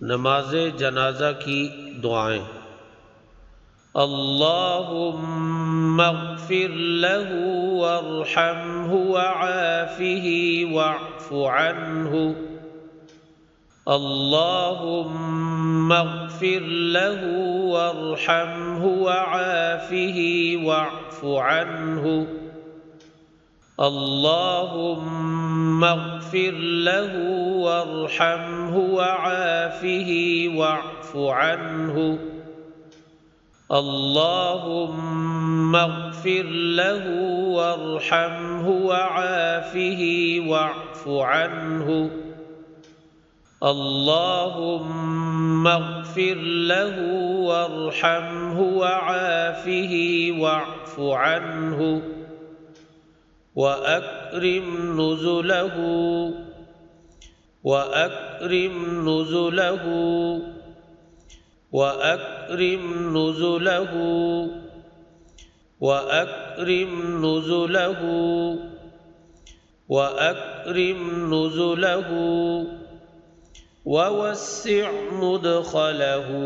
नमाज जनाजा की दुआएं। अल्लाहुम्मा अग़फ़िर लहू वरहमहू वआफ़िही वअफ़ु अन्हु। अल्लाहुम्मा अग़फ़िर लहू वरहमहू वआफ़िही वअफ़ु अन्हु। अल्लाहुम्मा अग़फ़िर लहू वरहमहू वआफ़िही वअफ़ु अन्हु। अल्लाहुम्मा अग़फ़िर लहू वरहमहू वआफ़िही वअफ़ु अन्हु। अल्लाहुम्मा अग़फ़िर लहू वरहमहू वआफ़िही वअफ़ु अन्हु। वअक्रिम नुज़ुलहू वअक्रिम नुज़ुलहू वअक्रिम नुज़ुलहू वअक्रिम नुज़ुलहू वअक्रिम नुज़ुलहू ववस्सिअ मुदख़लहू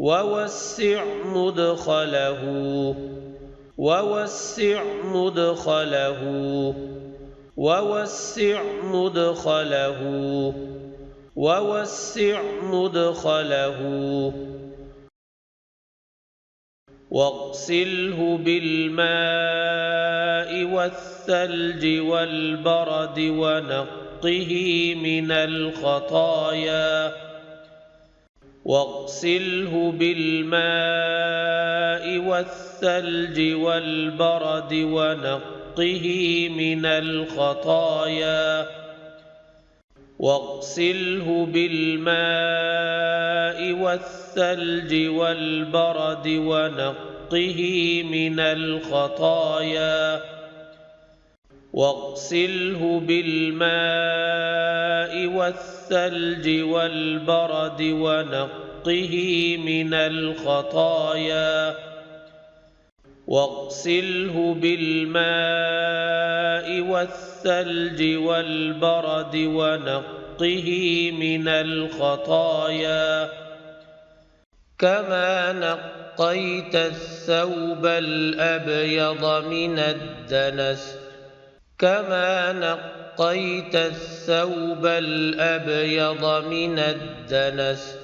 ववस्सिअ मुदख़लहू ववस्सिअ मुदख़लहू ववस्सिअ मुदख़लहू ववस्सिअ मुदख़लहू वग़्सिलहू बिल्माइ वस्सल्ज वल्बरद वनक़्क़िही मिनल ख़ताया। वग़्सिलहू बिल्माइ वस्सल्ज वल्बरद वनक़्क़िही मिनल ख़ताया। वग़्सिलहू बिल्माइ वस्सल्ज वल्बरद वनक़्क़िही मिनल ख़ताया। वग़्सिलहू बिल्माइ वस्सल्ज वल्बरद वनक़्क़िही मिनल ख़ताया। वग़्सिलहू बिल्माइ वस्सल्ज वल्बरद वनक़्क़िही मिनल ख़ताया। कमा नक़्क़यत الثوب الأبيض من الدنس كما نقيت الثوب الأبيض من الدنس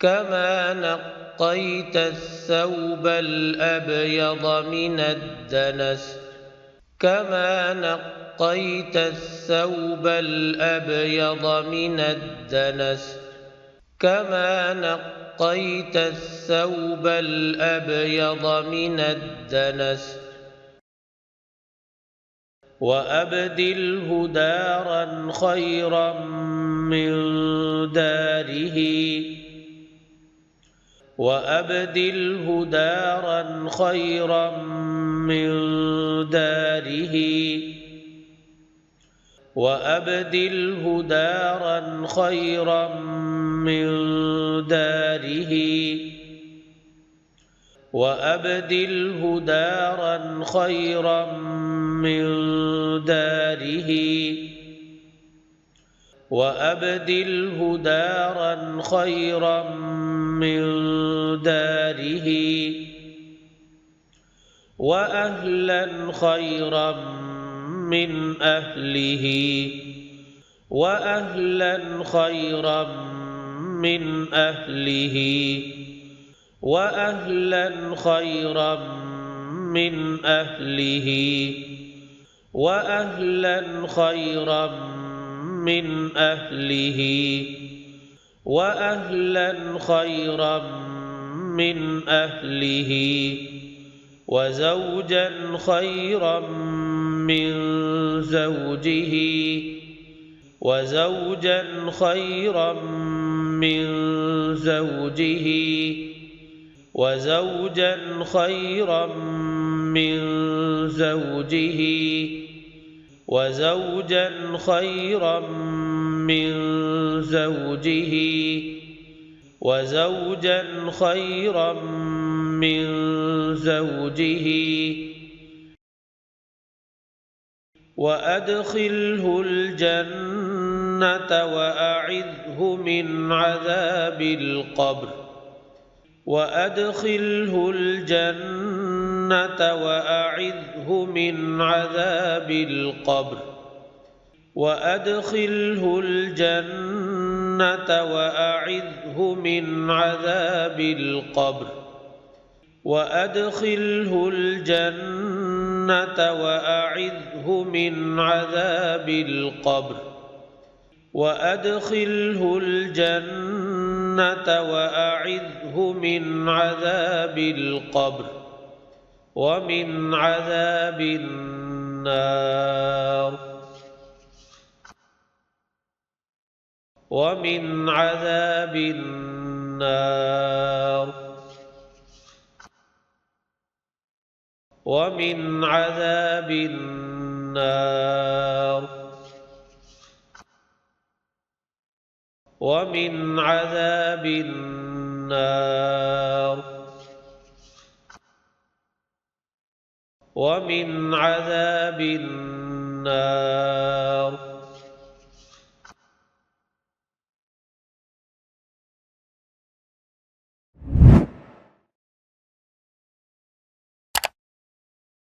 كما نقيت الثوب الأبيض من الدنس كما نقيت الثوب الأبيض من الدنس كما نقيت الثوب الأبيض من الدنس وأبدله دارا خيرا من داره وأبدله دارا خيرا من داره وأبدله دارا خيرا من داره وأبدله دارا خيرا من داره وأبدله دارا خيرا من داره وأهلا خيرا من أهله وأهلا خيرا من أهله وأهلا خيرا من أهله وأهلا خيرا من أهله وأهلا خيرا من أهله وزوجا خيرا من زوجه وزوجا خيرا من زوجه وزوجا خيرا من زوجه وزوجا خيرا من زوجه وزوجا خيرا من زوجه وأدخله الجنة وأعذه من عذاب القبر وأدخله الجنة وأعذه من عذاب القبر وأدخله الجنة وأعذه من عذاب القبر وأدخله الجنة وأعذه من عذاب القبر وأدخله الجنة وأعذه من عذاب القبر ومن عذاب النار ومن عذاب النار ومن عذاب النار ومن عذاب النار ومن عذاب النار